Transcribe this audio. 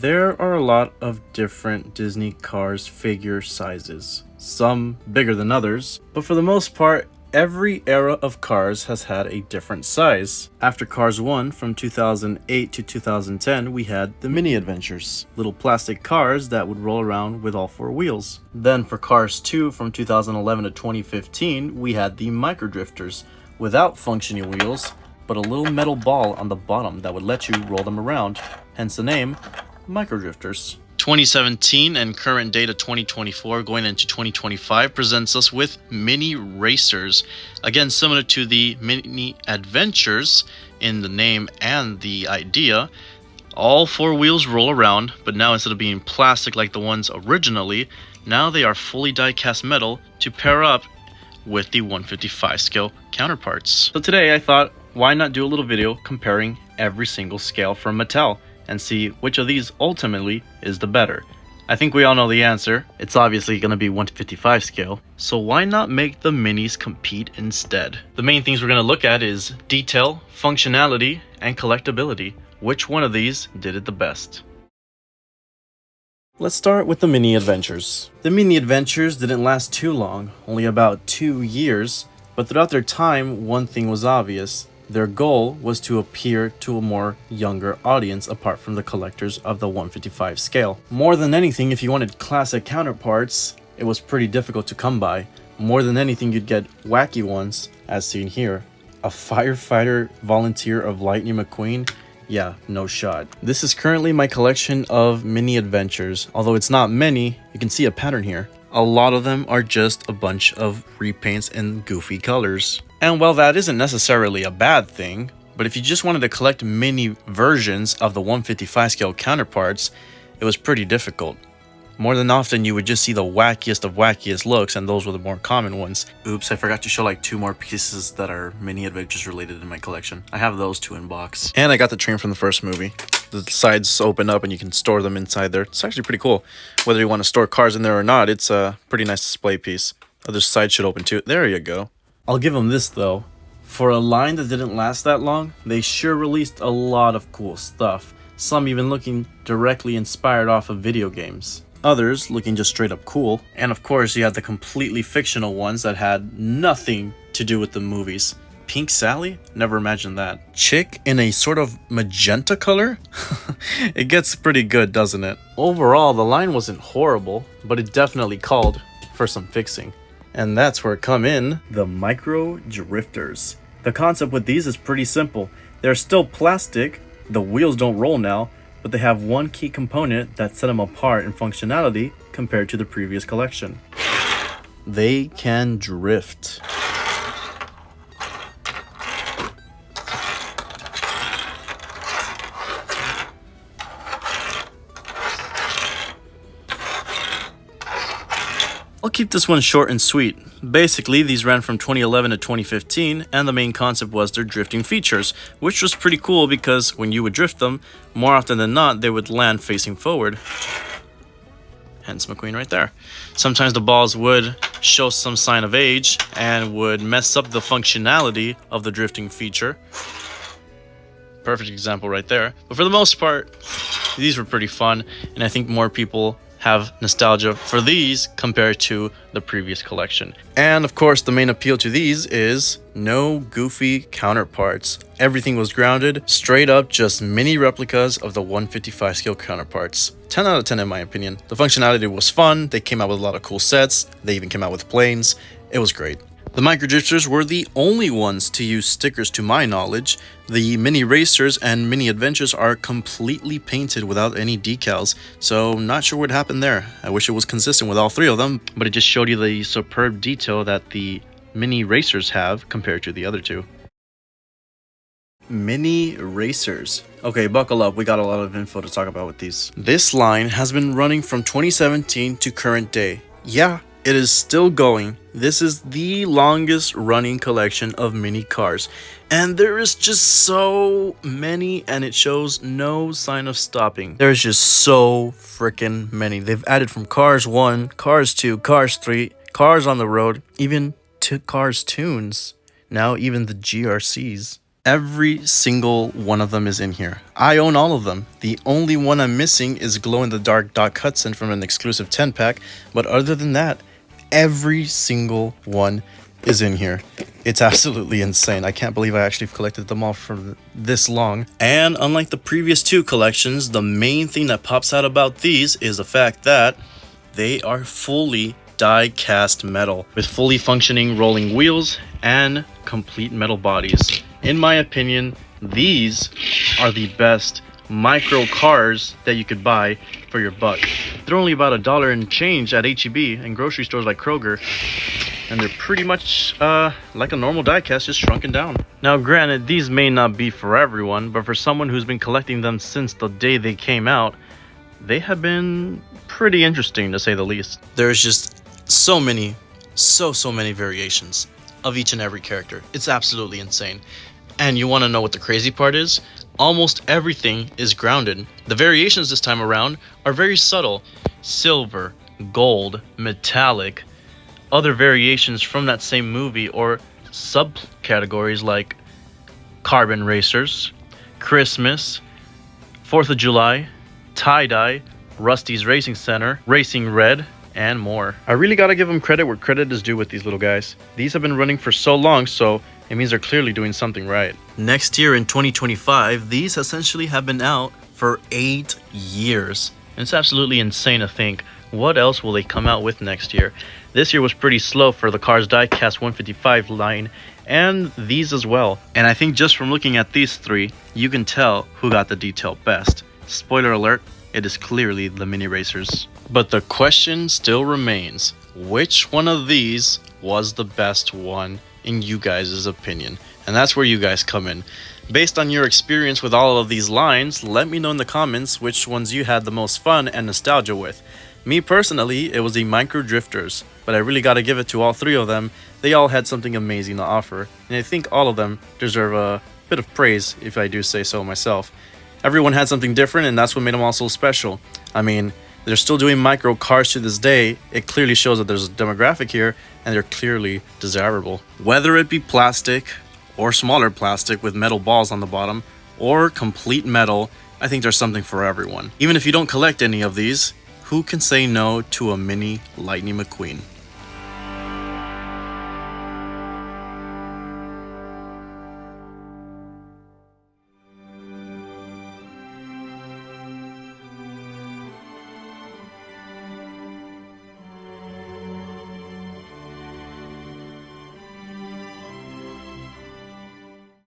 There are a lot of different Disney Cars figure sizes, some bigger than others, but for the most part, every era of Cars has had a different size. After Cars 1 from 2008 to 2010, we had the mini adventures, little plastic cars that would roll around with all four wheels. Then for Cars 2 from 2011 to 2015, we had the micro drifters, without functioning wheels, but a little metal ball on the bottom that would let you roll them around, hence the name micro drifters. 2017 and current data 2024 going into 2025 presents us with mini racers. Again, similar to the mini adventures in the name and the idea. All four wheels roll around, but now instead of being plastic like the ones originally, now they are fully die-cast metal to pair up with the 155 scale counterparts. So today I thought, why not do a little video comparing every single scale from Mattel and see which of these ultimately is the better. I think we all know the answer. It's obviously going to be 155 scale. So why not make the minis compete instead? The main things we're going to look at is detail, functionality, and collectability. Which one of these did it the best? Let's start with the mini adventures. The mini adventures didn't last too long, only about 2 years, but throughout their time, one thing was obvious. Their goal was to appeal to a more younger audience apart from the collectors of the 155 scale. More than anything, if you wanted classic counterparts, it was pretty difficult to come by. More than anything, you'd get wacky ones, as seen here. A firefighter volunteer of Lightning McQueen? Yeah, no shot. This is currently my collection of mini adventures. Although it's not many, you can see a pattern here. A lot of them are just a bunch of repaints in goofy colors. And while that isn't necessarily a bad thing, but if you just wanted to collect mini versions of the 155 scale counterparts, it was pretty difficult. More than often, you would just see the wackiest of wackiest looks, and those were the more common ones. Oops, I forgot to show like 2 more pieces that are mini adventures related in my collection. I have those 2 in box. And I got the train from the first movie. The sides open up and you can store them inside there. It's actually pretty cool. Whether you want to store cars in there or not, it's a pretty nice display piece. Other side should open too. There you go. I'll give them this though. For a line that didn't last that long, they sure released a lot of cool stuff. Some even looking directly inspired off of video games. Others looking just straight up cool. And of course, you had the completely fictional ones that had nothing to do with the movies. Pink Sally? Never imagined that. Chick in a sort of magenta color? It gets pretty good, doesn't it? Overall, the line wasn't horrible, but it definitely called for some fixing. And that's where come in the micro drifters. The concept with these is pretty simple. They're still plastic, the wheels don't roll now, but they have one key component that set them apart in functionality compared to the previous collection. They can drift. I'll keep this one short and sweet. Basically, these ran from 2011 to 2015, and the main concept was their drifting features, which was pretty cool because when you would drift them, more often than not, they would land facing forward. Hence McQueen right there. Sometimes the balls would show some sign of age and would mess up the functionality of the drifting feature. Perfect example right there. But for the most part, these were pretty fun, and I think more people have nostalgia for these compared to the previous collection. And of course, the main appeal to these is no goofy counterparts. Everything was grounded, straight up just mini replicas of the 155 scale counterparts. 10 out of 10 in my opinion. The functionality was fun, they came out with a lot of cool sets, they even came out with planes. It was great. The micro drifters were the only ones to use stickers to my knowledge. The mini racers and mini adventures are completely painted without any decals, so not sure what happened there. I wish it was consistent with all 3 of them, but it just showed you the superb detail that the mini racers have compared to the other 2. Mini racers. Okay, buckle up, we got a lot of info to talk about with these. This line has been running from 2017 to current day. Yeah, it is still going. This is the longest running collection of mini cars. And there is just so many, and it shows no sign of stopping. There's just so freaking many. They've added from Cars 1, Cars 2, Cars 3, Cars on the Road, even to Cars Tunes. Now even the GRCs. Every single one of them is in here. I own all of them. The only one I'm missing is glow-in-the-dark Doc Hudson from an exclusive 10-pack, but other than that, every single one is in here. It's absolutely insane. I can't believe I actually collected them all for this long. And unlike the previous two collections, the main thing that pops out about these is the fact that they are fully die-cast metal with fully functioning rolling wheels and complete metal bodies. In my opinion, these are the best micro cars that you could buy for your buck. They're only about $1 and change at H-E-B and grocery stores like Kroger, and they're pretty much like a normal diecast, just shrunken down. Now granted, these may not be for everyone, but for someone who's been collecting them since the day they came out, they have been pretty interesting to say the least. There's just so many variations of each and every character. It's absolutely insane. And you want to know what the crazy part is? Almost everything is grounded. The variations this time around are very subtle. Silver, gold, metallic, other variations from that same movie or subcategories like carbon racers, Christmas, 4th of July, tie-dye, Rusty's Racing Center, Racing Red, and more. I really gotta give them credit where credit is due with these little guys. These have been running for so long, so it means they're clearly doing something right. Next year in 2025, these essentially have been out for 8 years. And it's absolutely insane to think, what else will they come out with next year? This year was pretty slow for the Cars Diecast 155 line, and these as well. And I think just from looking at these three, you can tell who got the detail best. Spoiler alert, it is clearly the mini racers. But the question still remains, which one of these was the best one in you guys' opinion? And that's where you guys come in. Based on your experience with all of these lines, let me know in the comments which ones you had the most fun and nostalgia with. Me personally, it was the Micro Drifters, but I really gotta give it to all three of them. They all had something amazing to offer, and I think all of them deserve a bit of praise, if I do say so myself. Everyone had something different, and that's what made them all so special. I mean, they're still doing micro cars to this day. It clearly shows that there's a demographic here, and they're clearly desirable. Whether it be plastic, or smaller plastic with metal balls on the bottom, or complete metal, I think there's something for everyone. Even if you don't collect any of these, who can say no to a mini Lightning McQueen?